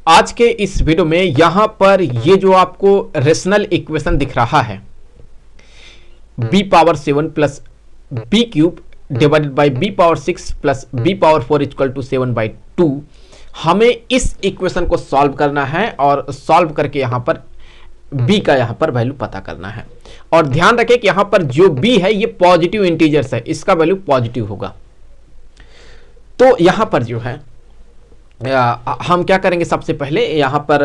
आज के इस वीडियो में यहां पर ये जो आपको रेशनल इक्वेशन दिख रहा है b power 7 plus B cube divided by B power 6 plus B power 4 equal to 7/2, हमें इस इक्वेशन को सॉल्व करना है और सॉल्व करके यहां पर b का यहां पर वैल्यू पता करना है। और ध्यान रखें कि यहां पर जो b है ये पॉजिटिव इंटीजर्स है, इसका वैल्यू पॉजिटिव होगा। तो यहां पर जो है हम क्या करेंगे, सबसे पहले यहां पर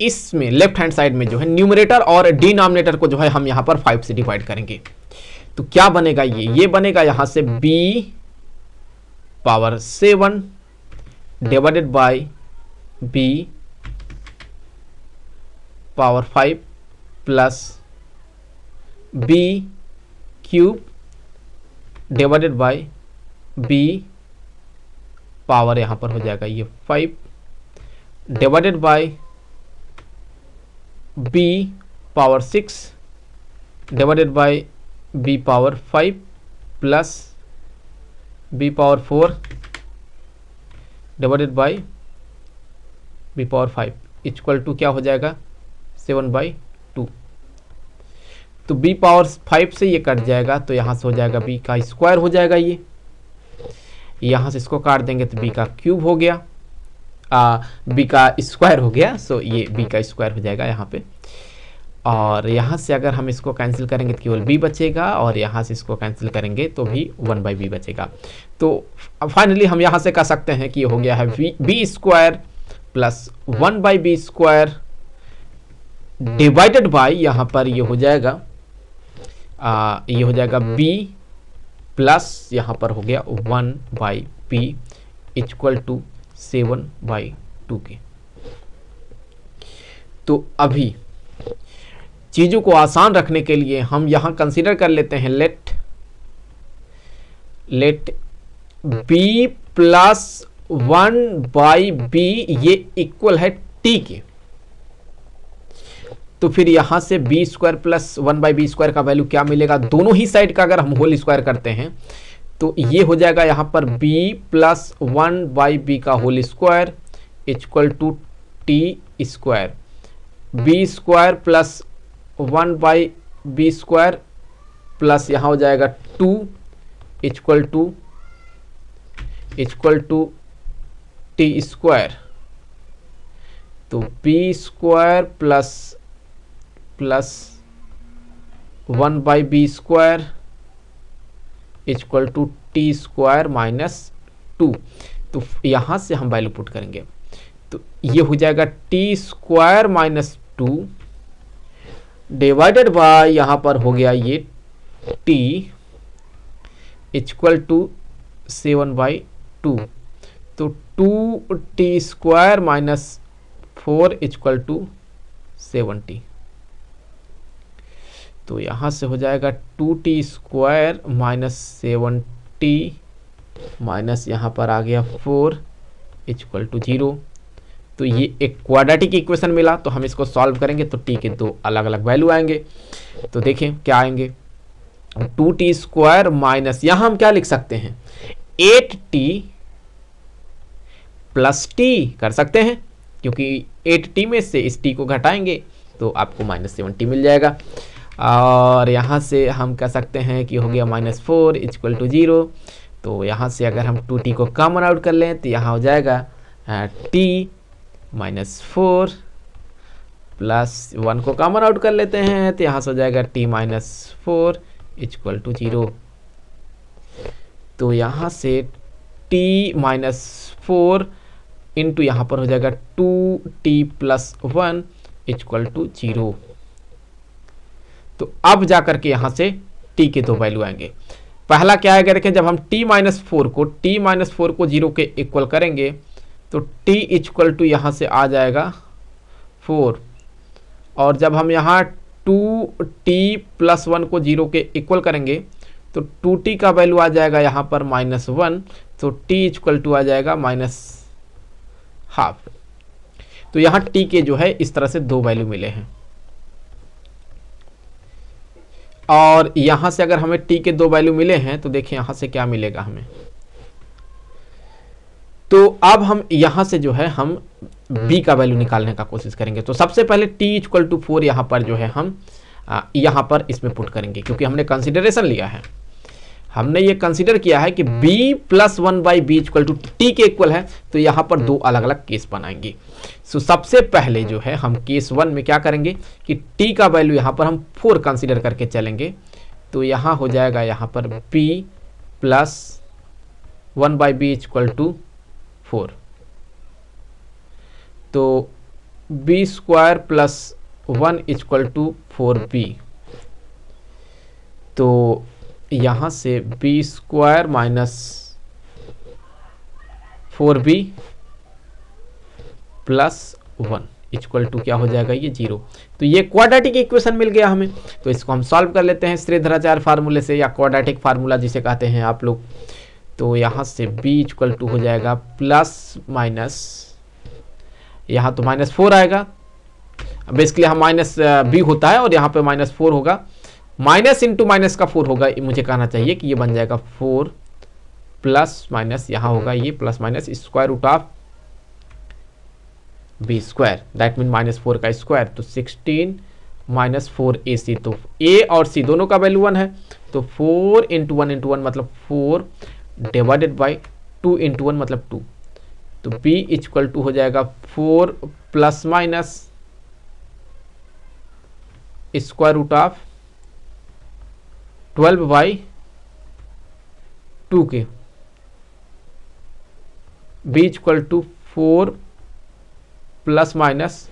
इसमें लेफ्ट हैंड साइड में जो है न्यूमरेटर और डिनोमिनेटर को जो है हम यहां पर 5 से डिवाइड करेंगे। तो क्या बनेगा, ये बनेगा यहां से b power 7 divided by b power 5 plus b cube divided by b power यहां पर हो जाएगा ये 5 divided by b power 6 divided by b power 5 plus b power 4 divided by b power 5 equal to क्या हो जाएगा 7/2। तो b पावर 5 से ये कट जाएगा, तो यहां से हो जाएगा b का स्क्वायर हो जाएगा, ये यहां से इसको काट देंगे तो b का क्यूब हो गया, b का स्क्वायर हो गया। सो ये b का स्क्वायर हो जाएगा यहाँ पे। और यहाँ से अगर हम इसको कैंसिल करेंगे तो केवल b बचेगा, और यहाँ से इसको कैंसिल करेंगे तो भी 1/b बचेगा। तो फाइनली हम यहाँ से कह सकते हैं कि ये हो गया है b square plus 1/b square divided by यहाँ पर ये हो जाएगा b प्लस यहाँ पर हो गया 1/p इक्वल टू 7/2 के। तो अभी चीजों को आसान रखने के लिए हम यहां कंसीडर कर लेते हैं लेट b प्लस 1/b ये इक्वल है t के। तो फिर यहां से b square plus 1/b square का वैल्यू क्या मिलेगा, दोनों ही साइड का अगर हम होल स्क्वायर करते हैं तो ये हो जाएगा यहां पर b प्लस 1/b का whole square equal to t square, b square plus 1/b square plus यहां हो जाएगा 2 इक्वल टू t स्क्वायर। तो b square plus 1/b square equal to t square minus 2। तो यहां से हम वैल्यू पुट करेंगे तो ये हो जाएगा t square minus 2 divided by यहां पर हो गया ये t इक्वल टू 7/2। तो 2t square minus 4 equal to 70। तो यहां से हो जाएगा 2t स्क्वायर माइनस 70 माइनस यहां पर आ गया 4 इक्वल टू 0। तो ये एक क्वाड्रेटिक इक्वेशन मिला। तो हम इसको सॉल्व करेंगे तो t के दो अलग अलग वैल्यू आएंगे। तो देखें क्या आएंगे, 2t स्क्वायर माइनस यहां हम क्या लिख सकते हैं 8t प्लस t कर सकते हैं, क्योंकि 8t में से इस t को घटाएंगे तो आपको -70 मिल जाएगा। और यहाँ से हम कह सकते हैं कि हो गया -4 इक्वल टू 0। तो यहाँ से अगर हम 2t को कॉमन आउट कर लें तो यहाँ हो जाएगा t -4 प्लस 1 को कॉमन आउट कर लेते हैं तो यहाँ से हो जाएगा t -4 इक्वल टू 0। तो यहाँ से t -4 इंटू यहाँ पर हो जाएगा 2t प्लस 1 इक्वल टू 0। तो अब जाकर के यहां से t के दो वैल्यू आएंगे। पहला क्या आएगा, देखें जब हम t -4 को 0 के इक्वल करेंगे तो t इक्वल टू यहां से आ जाएगा 4। और जब हम यहां 2t प्लस 1 को 0 के इक्वल करेंगे तो 2t का वैल्यू आ जाएगा यहां पर -1। तो t इक्वल टू आ जाएगा -12। तो यहां t के जो है इस तरह से दो वैल्यू मिले हैं। और यहां से अगर हमें t के दो वैल्यू मिले हैं तो देखिए यहां से क्या मिलेगा हमें, तो अब हम यहाँ से जो है हम b का वैल्यू निकालने का कोशिश करेंगे। तो सबसे पहले t इक्वल टू 4 यहाँ पर जो है हम यहाँ पर इसमें पुट करेंगे, क्योंकि हमने कंसिडरेशन लिया है, हमने ये कंसीडर किया है कि b plus 1 by B equal to T के इक्वल है। तो यहाँ पर दो अलग अलग केस बनाएंगे। सो सबसे पहले जो है हम केस 1 में क्या करेंगे कि t का वैल्यू यहाँ पर हम 4 कंसीडर करके चलेंगे। तो यहाँ हो जाएगा यहाँ पर b plus 1 by B equal to 4, तो b square plus 1 equal to 4b। तो यहाँ से b square minus 4b plus 1 equal to क्या हो जाएगा ये 0। तो ये क्वाड्रेटिक इक्वेशन मिल गया हमें। तो इसको हम सॉल्व कर लेते हैं श्रीधराचार्य फार्मूले से, या क्वाड्रेटिक फार्मूला जिसे कहते हैं आप लोग। तो यहाँ से b इक्वल टू हो जाएगा प्लस माइनस, यहाँ तो माइनस 4 आएगा, बेसिकली यहाँ माइनस b होता है और यहाँ पे माइनस 4 होगा, माइनस इंटू माइनस का 4 होगा, मुझे कहना चाहिए कि ये बन जाएगा 4 प्लस माइनस यहाँ होगा ये plus minus square root of B square, that mean minus 4 का स्क्वायर। तो 16 माइनस 4ac, तो a और c दोनों का वैल्यू 1 है। तो 4 इंटू 1 इंटू 1 मतलब 4 डिवाइडेड बाई 2 इंटू 1 मतलब 2। तो b इक्वल टू हो जाएगा 4 plus minus square root of 12 by 2 के, b equal to 4 plus minus,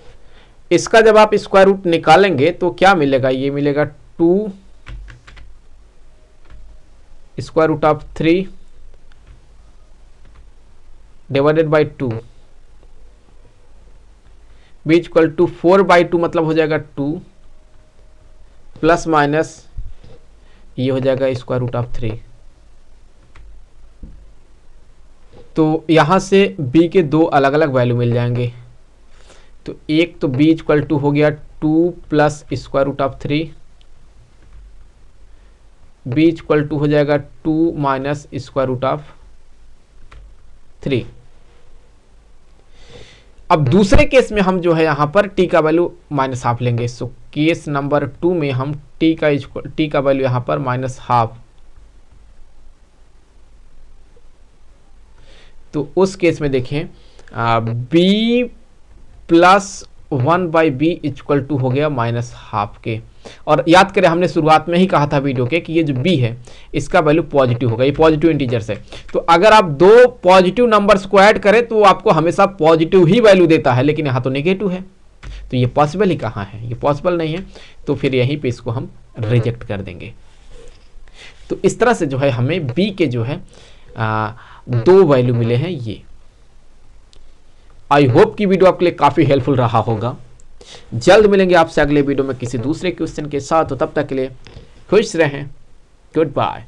इसका जब आप स्क्वायर रूट निकालेंगे तो क्या मिलेगा, ये मिलेगा 2 square root of 3 divided by 2, b equal to 4 by 2 मतलब हो जाएगा 2 प्लस माइनस ये हो जाएगा स्क्वायर रूट ऑफ 3। तो यहां से b के दो अलग अलग वैल्यू मिल जाएंगे। तो एक तो b इक्वल टू हो गया 2 plus square root of 3, b equal to हो जाएगा 2 माइनस स्क्वायर रूट ऑफ 3। अब दूसरे केस में हम जो है यहाँ पर t का वैल्यू माइनस हाफ लेंगे। सो केस नंबर 2 में हम t का वैल्यू यहाँ पर माइनस हाफ, तो उस केस में देखें b plus 1 by B equal to हो गया माइनस हाफ के। और याद करें हमने शुरुआत में ही कहा था वीडियो के कि ये जो b है इसका वैल्यू पॉजिटिव होगा, ये पॉजिटिव इंटीजर्स है। तो अगर आप दो पॉजिटिव नंबर्स को ऐड करें तो आपको हमेशा पॉजिटिव ही वैल्यू देता है, लेकिन यहाँ तो नेगेटिव है, तो ये पॉसिबल ही कहाँ है, ये पॉसिबल नहीं है। तो फिर यहीं पे इसको हम रिजेक्ट कर देंगे। तो इस तरह से जो है हमें b के जो है दो वैल्यू मिले हैं ये। आई होप कि वीडियो आपके लिए काफ़ी हेल्पफुल रहा होगा। जल्द मिलेंगे आपसे अगले वीडियो में किसी दूसरे क्वेश्चन के साथ। तो तब तक के लिए खुश रहें। Good bye.